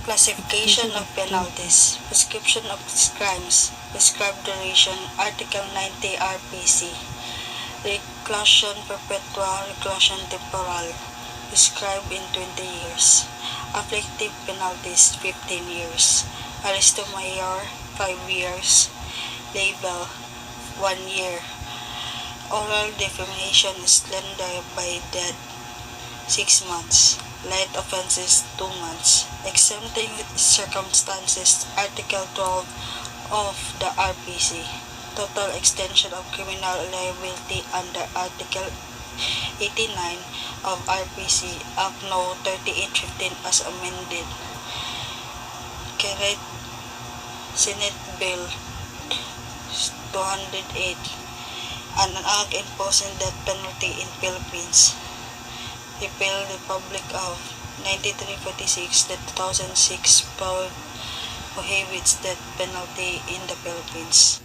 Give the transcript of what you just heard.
Classification of penalties, prescription of crimes, prescribed duration, Article 90 RPC, reclusion perpetua, reclusion temporal, prescribed in 20 years, afflictive penalties, 15 years, arresto mayor, 5 years, label, 1 year, oral defamation slander by death, 6 months. Light offenses, 2 months. Exempting circumstances, Article 12 of the RPC. Total extension of criminal liability under Article 89 of RPC, Act No. 3815 as amended. Carried Senate Bill 208. An act imposing death penalty in Philippines. Repeal Republic of 9346, the 2006 prohibits death penalty in the Philippines.